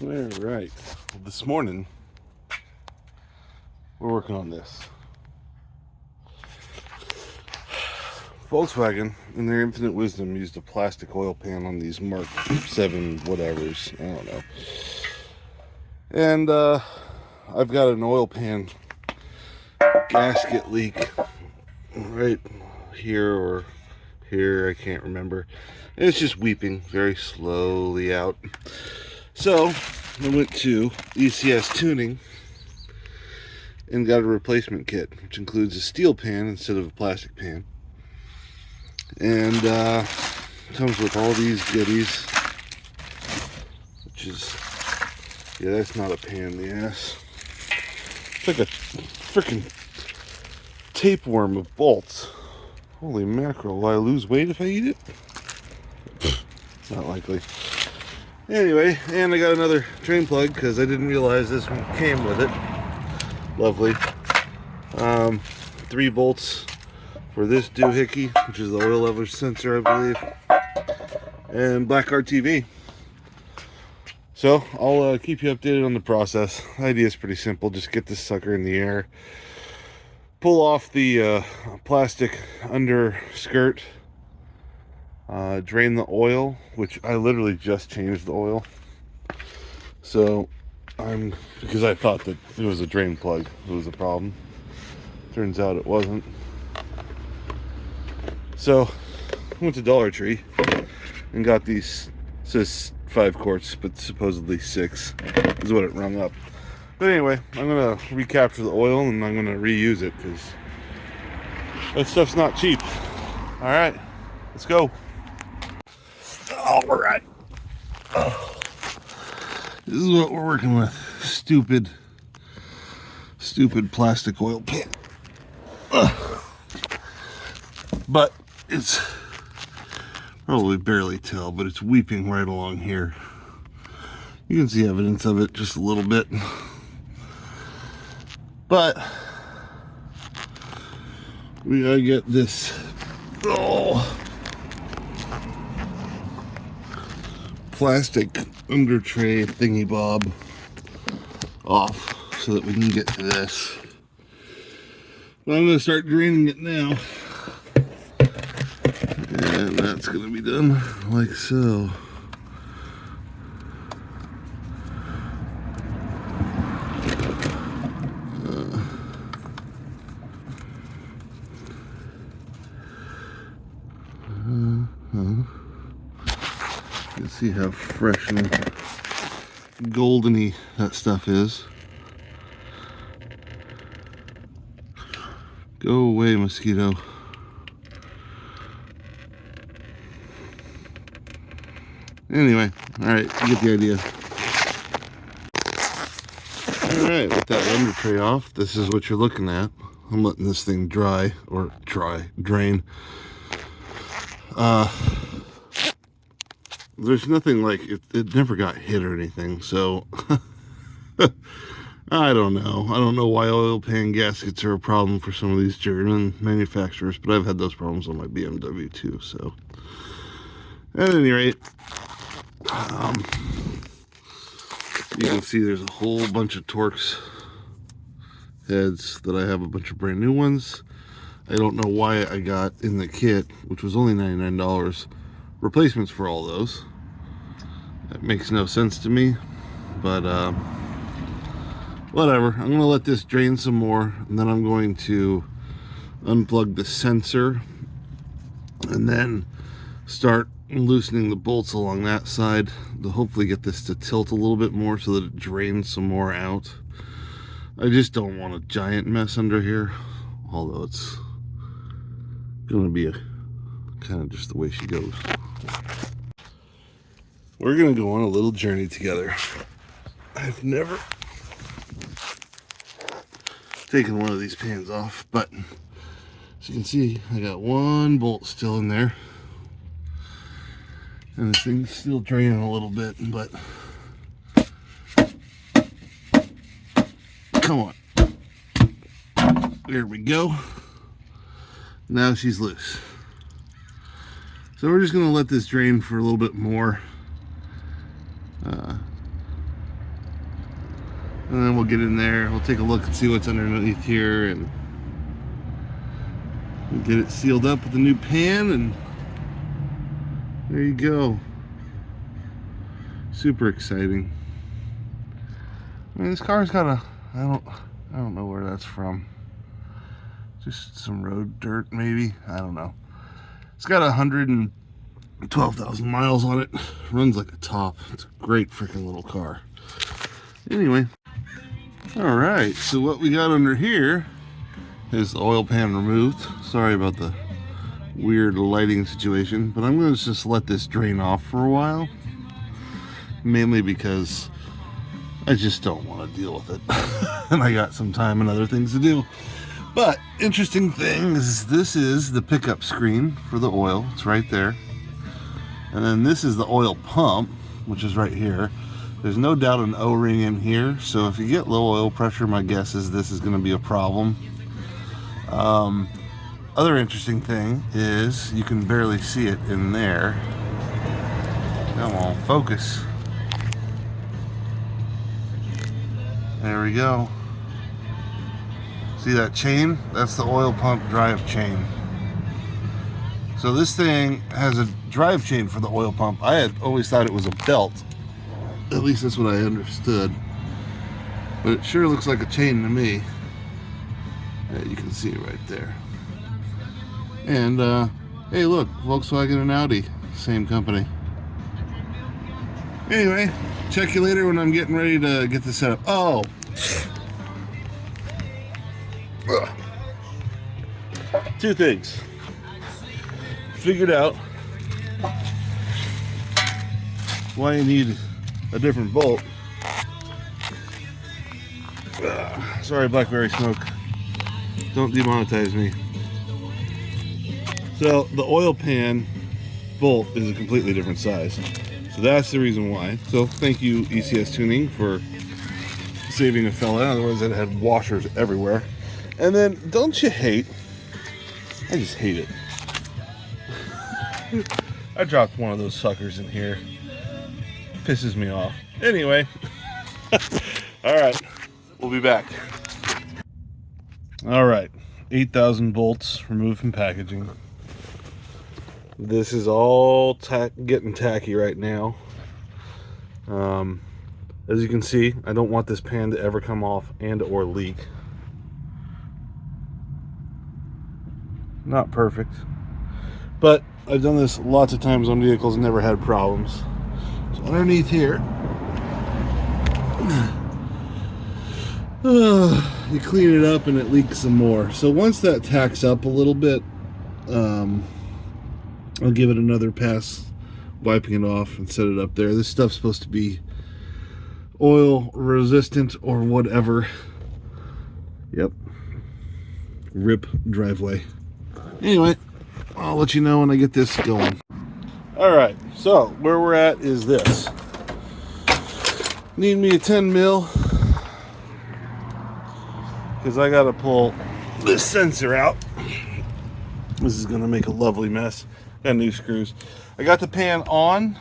All right. Well, this morning we're working on this. Volkswagen, in their infinite wisdom, used a plastic oil pan on these Mark VII whatevers. I don't know. And I've got an oil pan gasket leak right here or here. I can't remember. And it's just weeping very slowly out. So I went to ECS Tuning and got a replacement kit, which includes a steel pan instead of a plastic pan. And comes with all these goodies, which is, yeah, that's not a pain in the ass. It's like a freaking tapeworm of bolts. Holy mackerel, will I lose weight if I eat it? Not likely. Anyway, and I got another drain plug because I didn't realize this one came with it. Lovely. 3 bolts for this doohickey, which is the oil level sensor, I believe, and black card TV. So I'll keep you updated on the process. The idea is pretty simple. Just get this sucker in the air, pull off the plastic under skirt, drain the oil, which I literally just changed the oil. So because I thought that it was a drain plug that was the problem. Turns out it wasn't. So I went to Dollar Tree and got these. It says 5 quarts, but supposedly 6 is what it rung up. But anyway, I'm gonna recapture the oil and I'm gonna reuse it because that stuff's not cheap. All right, let's go. All right. This is what we're working with. Stupid plastic oil pan. But it's probably barely tell, but it's weeping right along here. You can see evidence of it just a little bit. But we gotta get this plastic under tray thingy bob off so that we can get to this. But I'm gonna start draining it now. And that's going to be done like so. You can see how fresh and goldeny that stuff is. Go away, mosquito. Anyway, alright, you get the idea. Alright, with that under tray off, this is what you're looking at. I'm letting this thing drain. There's nothing like, it never got hit or anything, so I don't know. I don't know why oil pan gaskets are a problem for some of these German manufacturers, but I've had those problems on my BMW too, so. At any rate, you can see there's a whole bunch of torx heads that I have a bunch of brand new ones. I don't know why I got in the kit, which was only $99, replacements for all those. That makes no sense to me, but whatever. I'm gonna let this drain some more, and then I'm going to unplug the sensor and then start loosening the bolts along that side to hopefully get this to tilt a little bit more so that it drains some more out. I just don't want a giant mess under here, although it's gonna be a kind of just the way she goes. We're gonna go on a little journey together. I've never taken one of these pans off, but as you can see, I got one bolt still in there. And this thing's still draining a little bit, but come on. There we go. Now she's loose. So we're just gonna let this drain for a little bit more. And then we'll get in there, we'll take a look and see what's underneath here, and we'll get it sealed up with the new pan, and there you go. Super exciting. I mean, this car's got a, I don't know where that's from. Just some road dirt, maybe. I don't know. It's got 112,000 miles on it. Runs like a top. It's a great freaking little car. Anyway, all right. So what we got under here is the oil pan removed. Sorry about the weird lighting situation, but I'm going to just let this drain off for a while. Mainly because I just don't want to deal with it. And I got some time and other things to do. But interesting thing is, this is the pickup screen for the oil. It's right there. And then this is the oil pump, which is right here. There's no doubt an O-ring in here. So if you get low oil pressure, my guess is this is going to be a problem. Other interesting thing is you can barely see it in there. Come on, focus. There we go. See that chain? That's the oil pump drive chain. So this thing has a drive chain for the oil pump. I had always thought it was a belt. At least that's what I understood. But it sure looks like a chain to me. Yeah, you can see it right there. And hey, look, Volkswagen and Audi, same company. Anyway, check you later when I'm getting ready to get this set up. Oh, two things. Figured out why you need a different bolt. Sorry, Blackberry Smoke. Don't demonetize me. So the oil pan bolt is a completely different size. So that's the reason why. So thank you, ECS Tuning, for saving a fella. Otherwise I'd had washers everywhere. And then, don't you hate, I just hate it. I dropped one of those suckers in here. Pisses me off. Anyway. Alright, we'll be back. Alright, 8,000 bolts removed from packaging. This is all getting tacky right now. As you can see, I don't want this pan to ever come off and or leak. Not perfect, but I've done this lots of times on vehicles and never had problems. So underneath here, you clean it up and it leaks some more. So once that tacks up a little bit, I'll give it another pass, wiping it off and set it up there. This stuff's supposed to be oil resistant or whatever. Yep. RIP driveway. Anyway, I'll let you know when I get this going. Alright, so where we're at is this. Need me a 10 mil because I gotta pull this sensor out. This is gonna make a lovely mess. Got new screws. I got the pan on.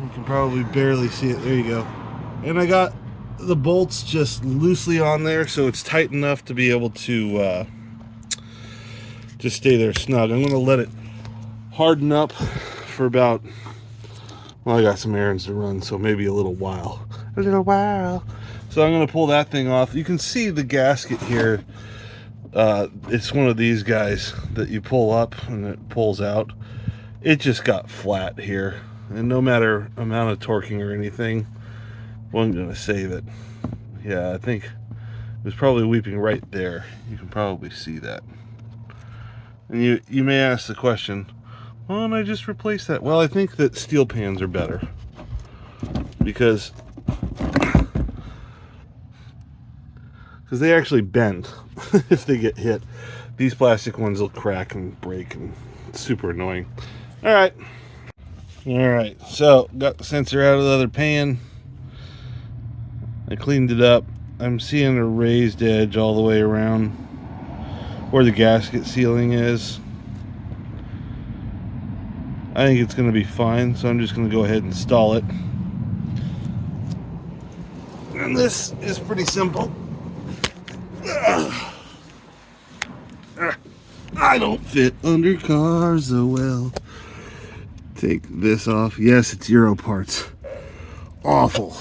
You can probably barely see it. There you go. And I got the bolts just loosely on there, so it's tight enough to be able to just stay there snug. I'm going to let it harden up for about, well, I got some errands to run, so maybe a little while. A little while. So I'm going to pull that thing off. You can see the gasket here. It's one of these guys that you pull up and it pulls out. It just got flat here. And no matter amount of torquing or anything, wasn't going to save it. Yeah, I think it was probably weeping right there. You can probably see that. And you may ask the question, why don't I just replace that? Well, I think that steel pans are better. Because they actually bend if they get hit. These plastic ones will crack and break, and it's super annoying. Alright, so got the sensor out of the other pan. I cleaned it up. I'm seeing a raised edge all the way around where the gasket sealing is. I think it's going to be fine, so I'm just going to go ahead and install it. And this is pretty simple. I don't fit under cars so well. Take this off. Yes, it's Euro parts. Awful.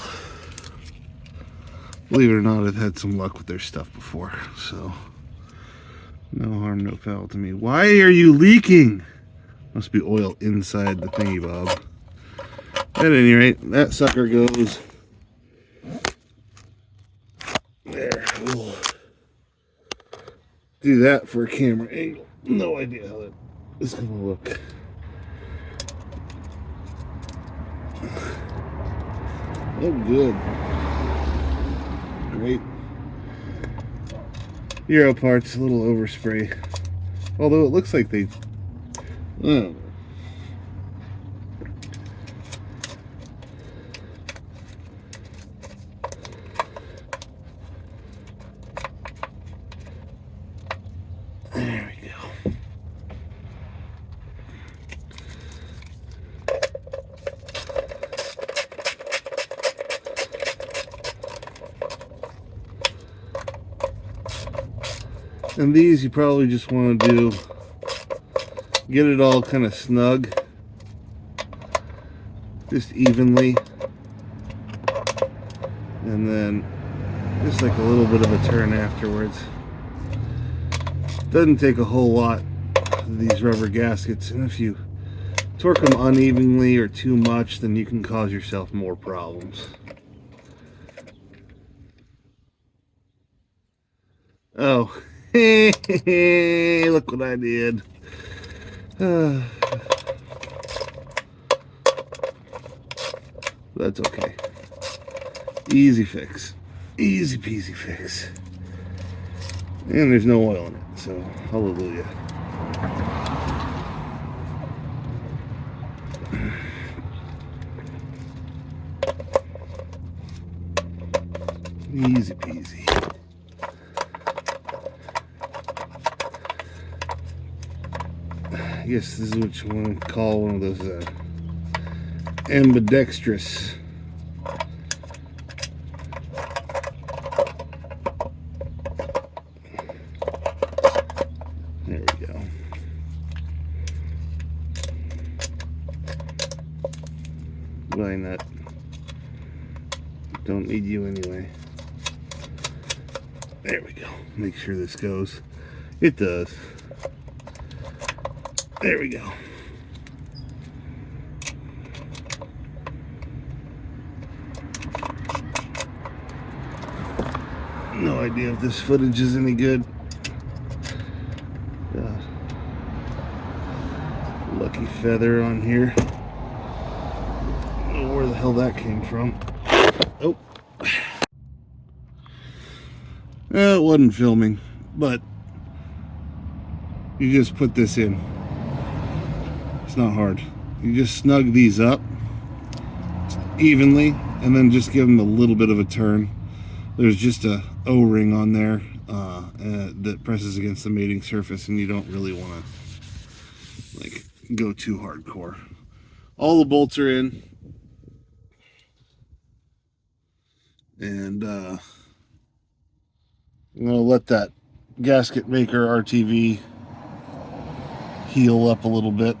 Believe it or not, I've had some luck with their stuff before, so no harm, no foul to me. Why are you leaking? Must be oil inside the thingy bob. At any rate, that sucker goes there. We'll do that for a camera angle. No idea how that is going to look. Oh, good. Great. Euro parts, a little overspray. Although it looks like they... Oh. There we go. And these you probably just want to do, get it all kind of snug, just evenly, and then just like a little bit of a turn afterwards. Doesn't take a whole lot of these rubber gaskets, and if you torque them unevenly or too much, then you can cause yourself more problems. Oh. Look what I did. That's okay. Easy fix. Easy peasy fix. And there's no oil in it, so hallelujah. Easy peasy. I guess this is what you want to call one of those ambidextrous. There we go. Why not? Don't need you anyway. There we go. Make sure this goes. It does. There we go. No idea if this footage is any good. Lucky feather on here. I don't know where the hell that came from. Oh. It wasn't filming, but you just put this in. It's not hard. You just snug these up evenly and then just give them a little bit of a turn. There's just a O-ring on there that presses against the mating surface, and you don't really want to like go too hardcore. All the bolts are in, and I'm going to let that gasket maker RTV heal up a little bit,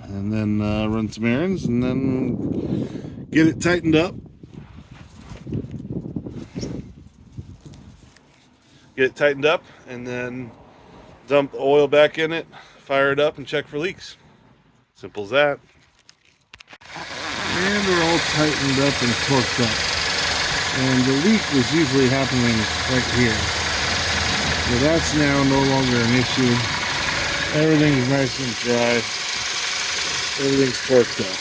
and then run some errands, and then get it tightened up. Get it tightened up, and then dump the oil back in it, fire it up, and check for leaks. Simple as that. And we're all tightened up and torqued up. And the leak was usually happening right here. So that's now no longer an issue. Everything's nice and dry. Everything's torqued up.